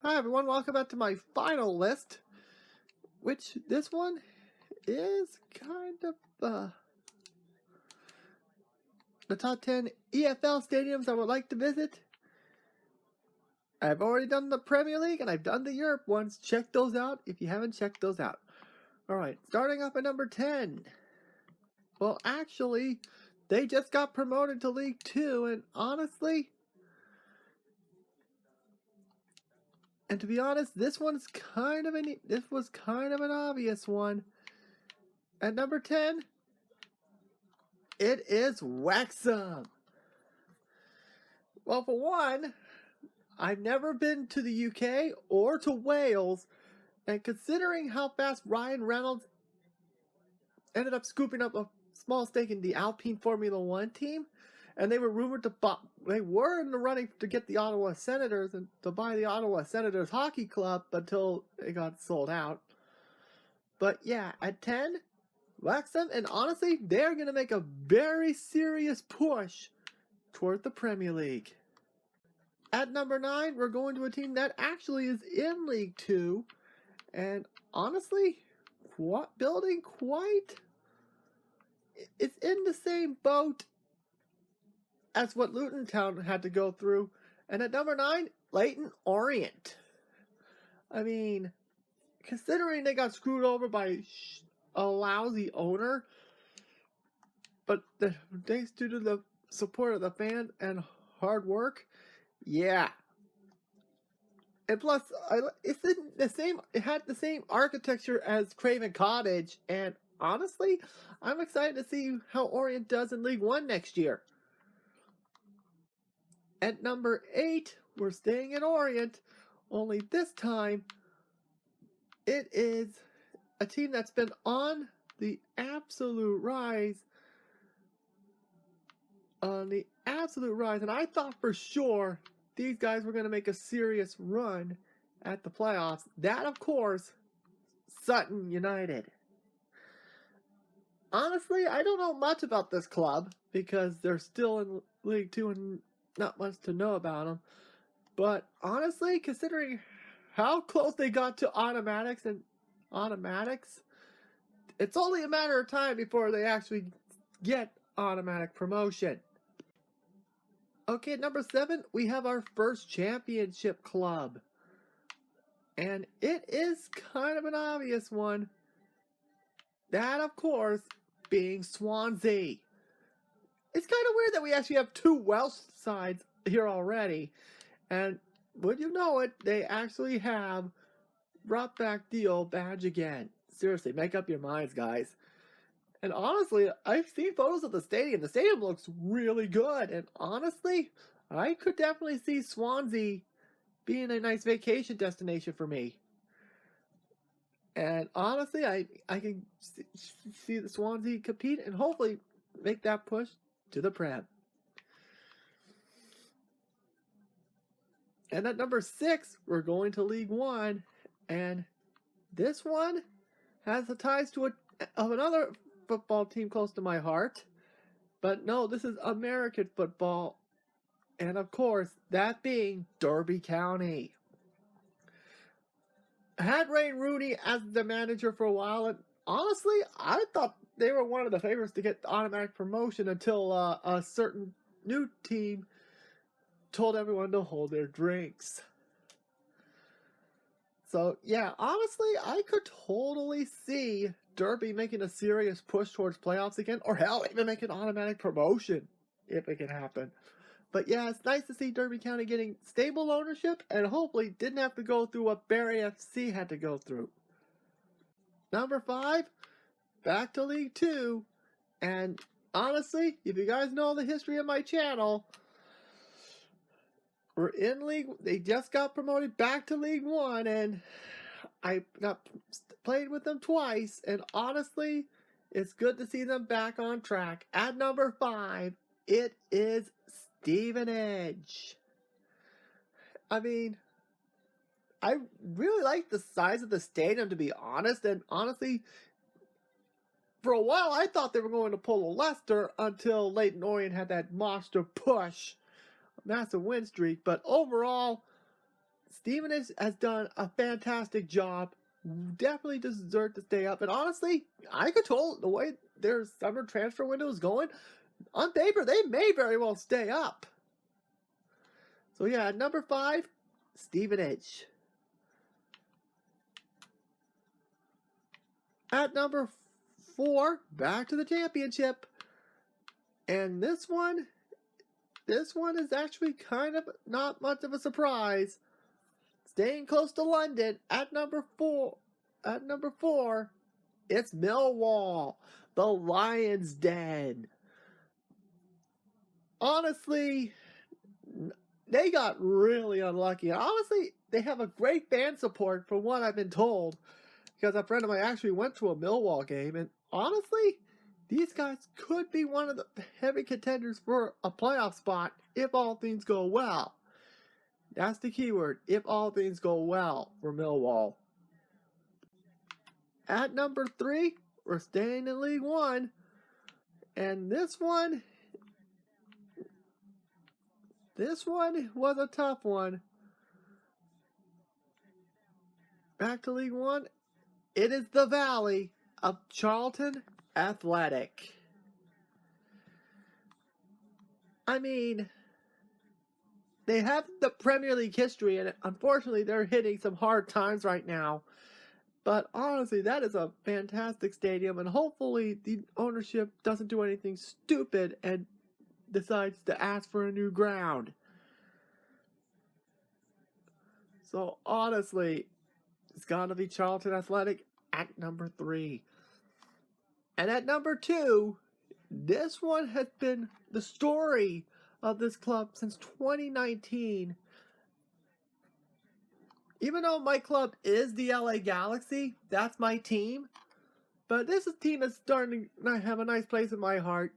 Hi everyone, welcome back to my final list, which this one is kind of the top 10 EFL stadiums I would like to visit. I've already done the Premier League and I've done the Europe ones. Check those out if you haven't checked those out. Alright, starting off at number 10. Well, actually, they just got promoted to League 2, and honestly, and to be honest, this was kind of an obvious one. At number 10, it is Wrexham. Well, for one, I've never been to the UK or to Wales, and considering how fast Ryan Reynolds ended up scooping up a small stake in the Alpine Formula One team, and they were rumored they were in the running to get the Ottawa Senators and to buy the Ottawa Senators hockey club until it got sold out. But yeah, at 10, Wrexham, and honestly, they're going to make a very serious push toward the Premier League. At number 9, we're going to a team that actually is in League 2, and honestly, it's in the same boat as what Luton Town had to go through. And at number 9, Leyton Orient. I mean, considering they got screwed over by a lousy owner, but thanks to the support of the fans and hard work, yeah. And plus, it had the same architecture as Craven Cottage, and honestly, I'm excited to see how Orient does in League 1 next year. At number 8, we're staying at Orient, only this time, it is a team that's been on the absolute rise. And I thought for sure these guys were going to make a serious run at the playoffs. That, of course, Sutton United. Honestly, I don't know much about this club because they're still in League 2 and not much to know about them. But honestly, considering how close they got to automatics, it's only a matter of time before they actually get automatic promotion. Okay, at number 7, we have our first championship club. And it is kind of an obvious one. That, of course, being Swansea. It's kind of weird that we actually have 2 Welsh sides here already. And would you know it, they actually have brought back the old badge again. Seriously, make up your minds, guys. And honestly, I've seen photos of the stadium. The stadium looks really good. And honestly, I could definitely see Swansea being a nice vacation destination for me. And honestly, I can see the Swansea compete and hopefully make that push to the Prem. And at number 6, we're going to League 1. And this one has the ties to another football team close to my heart. But no, this is American football. And of course, that being Derby County. I had Wayne Rooney as the manager for a while, and honestly, I thought they were one of the favorites to get the automatic promotion until a certain new team told everyone to hold their drinks. So, yeah, honestly, I could totally see Derby making a serious push towards playoffs again, or hell, even make an automatic promotion, if it can happen. But yeah, it's nice to see Derby County getting stable ownership and hopefully didn't have to go through what Barry FC had to go through. Number 5, back to League 2. And honestly, if you guys know the history of my channel, we're in League. They just got promoted back to League 1, and I played with them twice. And honestly, it's good to see them back on track. At number 5, it is Stevenage. I mean, I really like the size of the stadium, to be honest. And honestly, for a while, I thought they were going to pull a Leicester until Leyton Orient had that monster push. Massive win streak. But overall, Stevenage has done a fantastic job. Definitely deserve to stay up. And honestly, I could tell the way their summer transfer window is going, on paper, they may very well stay up. So yeah, at number 5, Stevenage. At number 4, back to the championship. And this one is actually kind of not much of a surprise. Staying close to London at number 4. At number 4, it's Millwall, the Lions' Den. Honestly, they got really unlucky. Honestly, they have a great fan support from what I've been told, because a friend of mine actually went to a Millwall game, and honestly, these guys could be one of the heavy contenders for a playoff spot if all things go well. That's the key word, if all things go well for Millwall. At number 3, we're staying in League One. And this one was a tough one. Back to League One. It is the Valley of Charlton Athletic. I mean, they have the Premier League history, and unfortunately they're hitting some hard times right now. But honestly, that is a fantastic stadium, and hopefully the ownership doesn't do anything stupid and decides to ask for a new ground. So honestly, it's got to be Charlton Athletic at number 3. And at number 2, this one has been the story of this club since 2019. Even though my club is the LA Galaxy, that's my team. But this team is starting to have a nice place in my heart.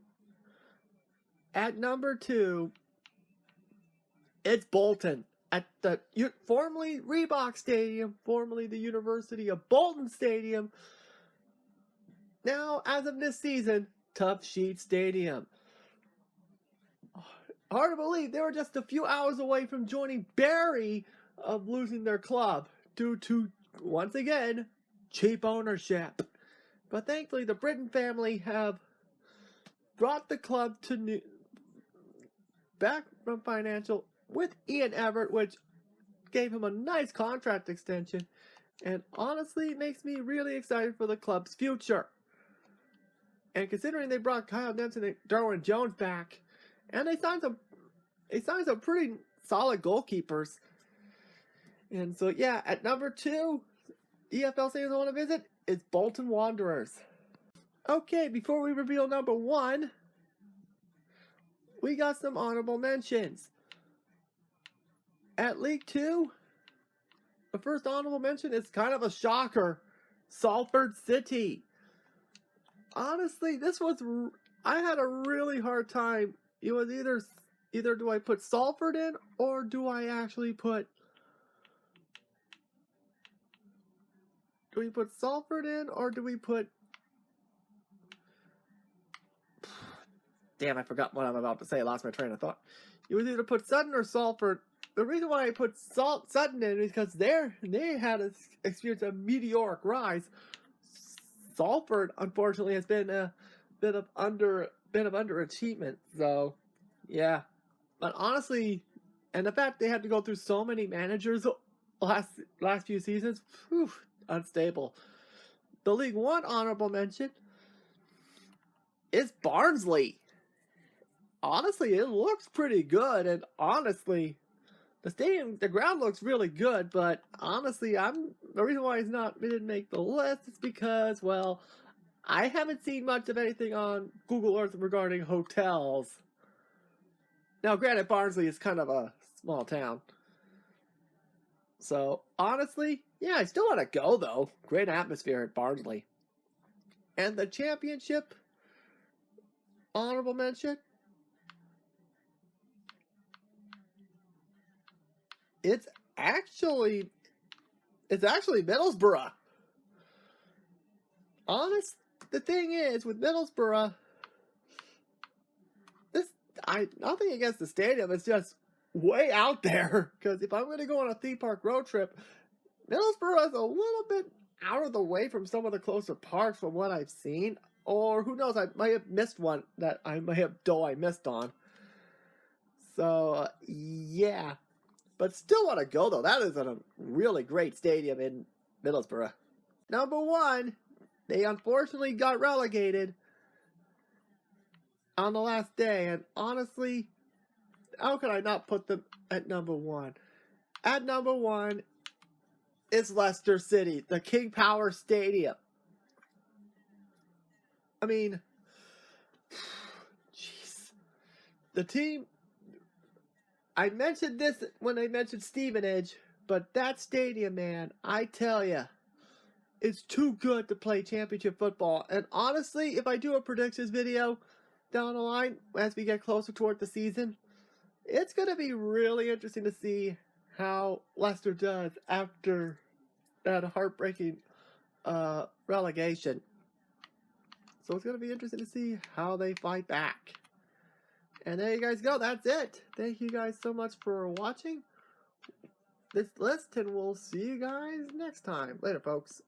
At number 2, it's Bolton. At the formerly Reebok Stadium, formerly the University of Bolton Stadium. Now, as of this season, Tough Sheet Stadium. Hard to believe they were just a few hours away from joining Barry of losing their club due to, once again, cheap ownership. But thankfully, the Britton family have brought the club to back from financial with Ian Everett, which gave him a nice contract extension, and honestly makes me really excited for the club's future. And considering they brought Kyle Dempsey and Darwin Jones back, and they signed some pretty solid goalkeepers. And so, yeah, at number 2, EFL stadiums I want to visit is Bolton Wanderers. Okay, before we reveal number 1, we got some honorable mentions. At League 2, the first honorable mention is kind of a shocker. Salford City. Honestly, I had a really hard time. It was either do I put Salford in, or do I actually put... Do we put Salford in, or do we put... Damn, I forgot what I'm about to say. I lost my train of thought. You would either put Sutton or Salford. The reason why I put Sutton in is because they had experienced a meteoric rise. Salford, unfortunately, has been a bit of underachievement. So, yeah. But honestly, and the fact they had to go through so many managers last few seasons, unstable. The League One honorable mention is Barnsley. Honestly, it looks pretty good, and honestly, the ground looks really good, but honestly, the reason why it didn't make the list is because, well, I haven't seen much of anything on Google Earth regarding hotels. Now, granted, Barnsley is kind of a small town. So, honestly, yeah, I still want to go, though. Great atmosphere at Barnsley. And the championship honorable mention, it's actually Middlesbrough. The thing is, with Middlesbrough, nothing against the stadium, it's just way out there. Because if I'm going to go on a theme park road trip, Middlesbrough is a little bit out of the way from some of the closer parks from what I've seen. Or who knows, I might have missed one that I missed on. So, yeah. But still want to go, though. That is a really great stadium in Middlesbrough. Number 1, they unfortunately got relegated on the last day. And honestly, how could I not put them at number 1? At number 1 is Leicester City, the King Power Stadium. I mean, jeez. The team, I mentioned this when I mentioned Stevenage, but that stadium, man, I tell ya, it's too good to play championship football. And honestly, if I do a predictions video down the line as we get closer toward the season, it's going to be really interesting to see how Leicester does after that heartbreaking relegation. So it's going to be interesting to see how they fight back. And there you guys go. That's it. Thank you guys so much for watching this list, and we'll see you guys next time. Later, folks.